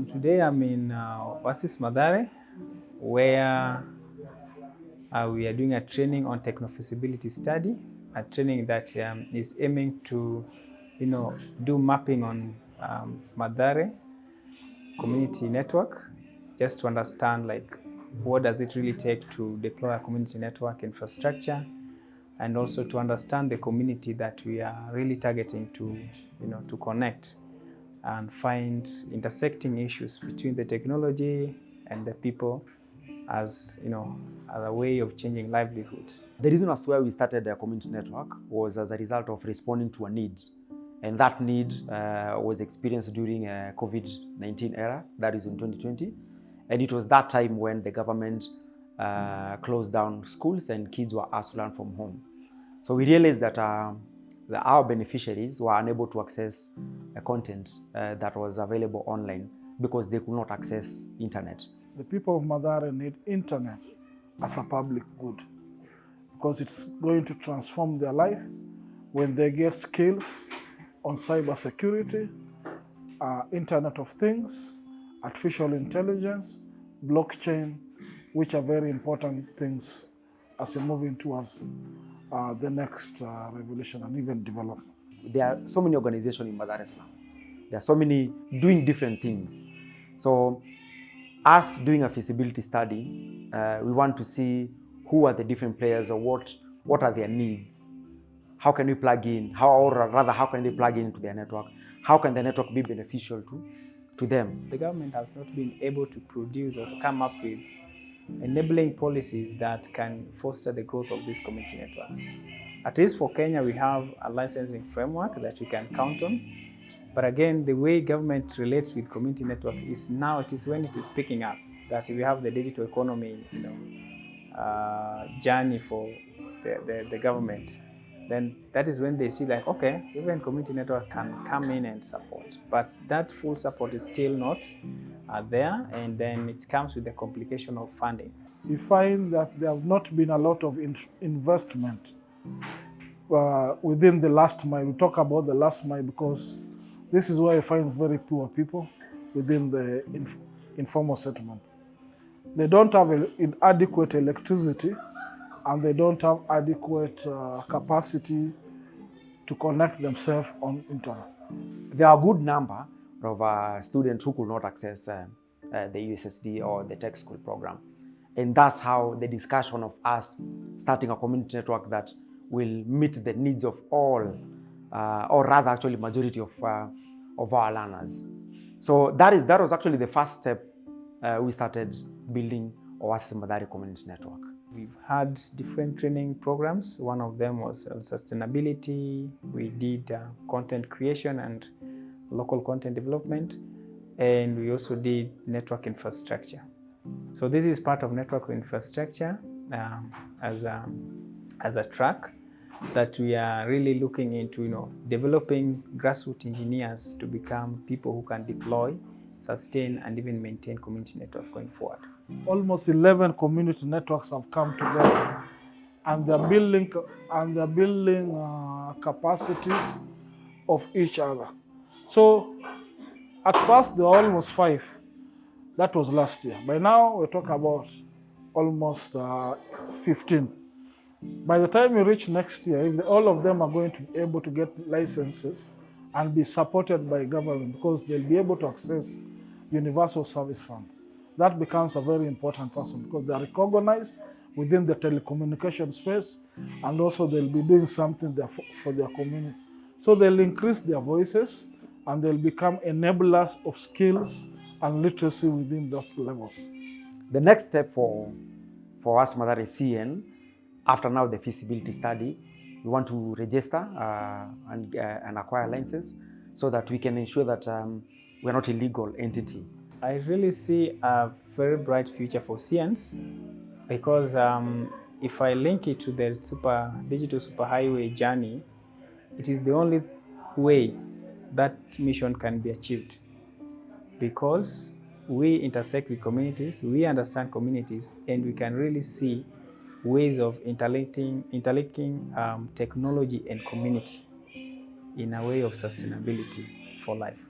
Today I'm in Oasis Mathare, where we are doing a training on Techno Feasibility study, a training that is aiming to, do mapping on Mathare community network, just to understand what does it really take to deploy a community network infrastructure, and also to understand the community that we are really targeting to connect and find intersecting issues between the technology and the people as a way of changing livelihoods. The reason as why we started a community network was as a result of responding to a need. And that need was experienced during a COVID-19 era, that is in 2020. And it was that time when the government closed down schools and kids were asked to learn from home. So we realized that our beneficiaries were unable to access content that was available online because they could not access internet. The people of Mathare need internet as a public good because it's going to transform their life when they get skills on cybersecurity, Internet of Things, artificial intelligence, blockchain, which are very important things as we're moving towards the next revolution and even development. There are so many organizations in Mathare Slums. There are so many doing different things. So us doing a feasibility study, we want to see who are the different players or what are their needs. How can we plug in? How can they plug into their network? How can the network be beneficial to them? The government has not been able to produce or to come up with enabling policies that can foster the growth of these community networks. At least for Kenya, we have a licensing framework that we can count on. But again, the way government relates with community network is now, it is when it is picking up, that we have the digital economy journey for the government. Then that is when they see okay, even community network can come in and support. But that full support is still not there, and then it comes with the complication of funding. We find that there have not been a lot of investment within the last mile. We talk about the last mile because this is where you find very poor people within the informal settlement. They don't have adequate electricity, and they don't have adequate capacity to connect themselves on internet. There are a good number of students who could not access the USSD or the tech school program. And that's how the discussion of us starting a community network that will meet the needs of all, or rather actually majority of our learners. So that was actually the first step we started building Oasis Mathare Community Network. We've had different training programs. One of them was on sustainability. We did content creation and local content development. And we also did network infrastructure. So this is part of network infrastructure as a track that we are really looking into, developing grassroots engineers to become people who can deploy, sustain, and even maintain community networks going forward. Almost 11 community networks have come together, and they're building capacities of each other. So at first there were almost 5. That was last year. By now we're talking about almost 15. By the time we reach next year, if all of them are going to be able to get licenses and be supported by government because they'll be able to access Universal Service Fund, that becomes a very important person because they are recognized within the telecommunication space, and also they'll be doing something there for their community. So they'll increase their voices and they'll become enablers of skills and literacy within those levels. The next step for us Mathare CN, after now the feasibility study, we want to register and acquire licenses so that we can ensure that we're not a legal entity. I really see a very bright future for CNs because if I link it to the digital superhighway journey, it is the only way that mission can be achieved, because we intersect with communities, we understand communities, and we can really see ways of interlinking technology and community in a way of sustainability for life.